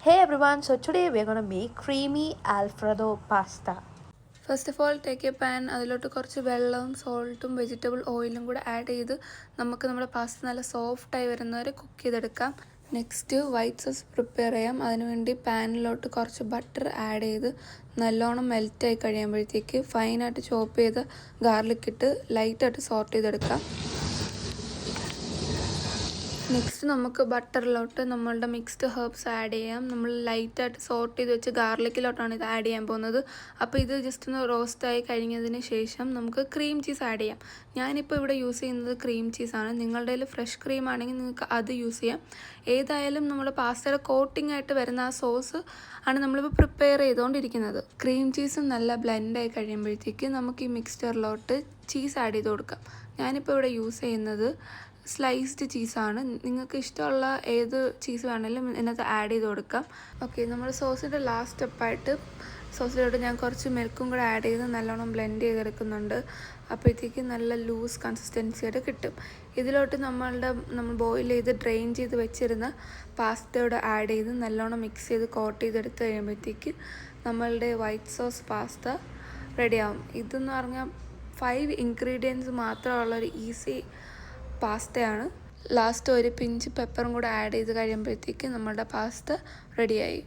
Hey everyone, so today we're going to make creamy Alfredo pasta. First of all take A pan, അതിലോട്ട് കുറച്ച് വെള്ളവും സോൾട്ടും vegetable ഓയിലും കൂടെ add ചെയ്ത് നമുക്ക് നമ്മുടെ പാസ്ത നല്ല സോഫ്റ്റായി വരുന്നവരെ കുക്ക് ചെയ്തെടുക്കാം. നെക്സ്റ്റ് വൈറ്റ് സോസ് പ്രിപ്പയർ ചെയ്യാം. അതിനുവേണ്ടി പാനിലോട്ട് കുറച്ച് ബട്ടർ ആഡ് ചെയ്ത് നല്ലോണം മെൽറ്റായി കഴിയുമ്പോഴത്തേക്ക് ഫൈനായിട്ട് ചോപ്പ് ചെയ്ത് ഗാർലിക് ഇട്ട് ലൈറ്റായിട്ട് സോട്ട് ചെയ്തെടുക്കാം. നെക്സ്റ്റ് നമുക്ക് ബട്ടറിലോട്ട് നമ്മളുടെ മിക്സ്ഡ് ഹെർബ്സ് ആഡ് ചെയ്യാം. നമ്മൾ ലൈറ്റായിട്ട് സോട്ട് ചെയ്ത് വെച്ച് ഗാർലിക്കിലോട്ടാണ് ഇത് ആഡ് ചെയ്യാൻ പോകുന്നത്. അപ്പോൾ ഇത് ജസ്റ്റ് ഒന്ന് റോസ്റ്റായി കഴിഞ്ഞതിന് ശേഷം നമുക്ക് ക്രീം ചീസ് ആഡ് ചെയ്യാം. ഞാനിപ്പോൾ ഇവിടെ യൂസ് ചെയ്യുന്നത് ക്രീം ചീസാണ്. നിങ്ങളുടെ കയ്യിൽ ഫ്രഷ് ക്രീം ആണെങ്കിൽ നിങ്ങൾക്ക് അത് യൂസ് ചെയ്യാം. ഏതായാലും നമ്മൾ പാസ്തയുടെ കോട്ടിംഗ് ആയിട്ട് വരുന്ന ആ സോസ് ആണ് നമ്മളിപ്പോൾ പ്രിപ്പയർ ചെയ്തുകൊണ്ടിരിക്കുന്നത്. ക്രീം ചീസ് നല്ല ബ്ലെൻഡായി കഴിയുമ്പോഴത്തേക്ക് നമുക്ക് ഈ മിക്സ്ചറിലോട്ട് ചീസ് ആഡ് ചെയ്ത് കൊടുക്കാം. ഞാനിപ്പോൾ ഇവിടെ യൂസ് ചെയ്യുന്നത് സ്ലൈസ്ഡ് ചീസാണ്. നിങ്ങൾക്ക് ഇഷ്ടമുള്ള ഏത് ചീസ് വേണമെങ്കിലും ഇതിനകത്ത് ആഡ് ചെയ്ത് കൊടുക്കാം. ഓക്കെ, നമ്മൾ സോസിൻ്റെ ലാസ്റ്റ് സ്റ്റെപ്പായിട്ട് സോസിലോട്ട് ഞാൻ കുറച്ച് മിൽക്കും കൂടെ ആഡ് ചെയ്ത് നല്ലോണം ബ്ലെൻഡ് ചെയ്തെടുക്കുന്നുണ്ട്. അപ്പോഴത്തേക്ക് നല്ല ലൂസ് കൺസിസ്റ്റൻസിയായിട്ട് കിട്ടും. ഇതിലോട്ട് നമ്മൾ ബോയിൽ ചെയ്ത് ഡ്രെയിൻ ചെയ്ത് വെച്ചിരുന്ന പാസ്തയോട് ആഡ് ചെയ്ത് നല്ലോണം മിക്സ് ചെയ്ത് കോട്ട് ചെയ്തെടുത്ത് കഴിയുമ്പോഴത്തേക്ക് നമ്മളുടെ വൈറ്റ് സോസ് പാസ്ത റെഡിയാവും. ഇതെന്ന് പറഞ്ഞാൽ 5 ഇൻഗ്രീഡിയൻസ് മാത്രമുള്ളൊരു ഈസി പാസ്തയാണ്. ലാസ്റ്റ് ഒരു പിഞ്ച് പെപ്പറും കൂടെ ആഡ് ചെയ്ത് കഴിയുമ്പോഴത്തേക്ക് നമ്മുടെ പാസ്ത റെഡിയായി.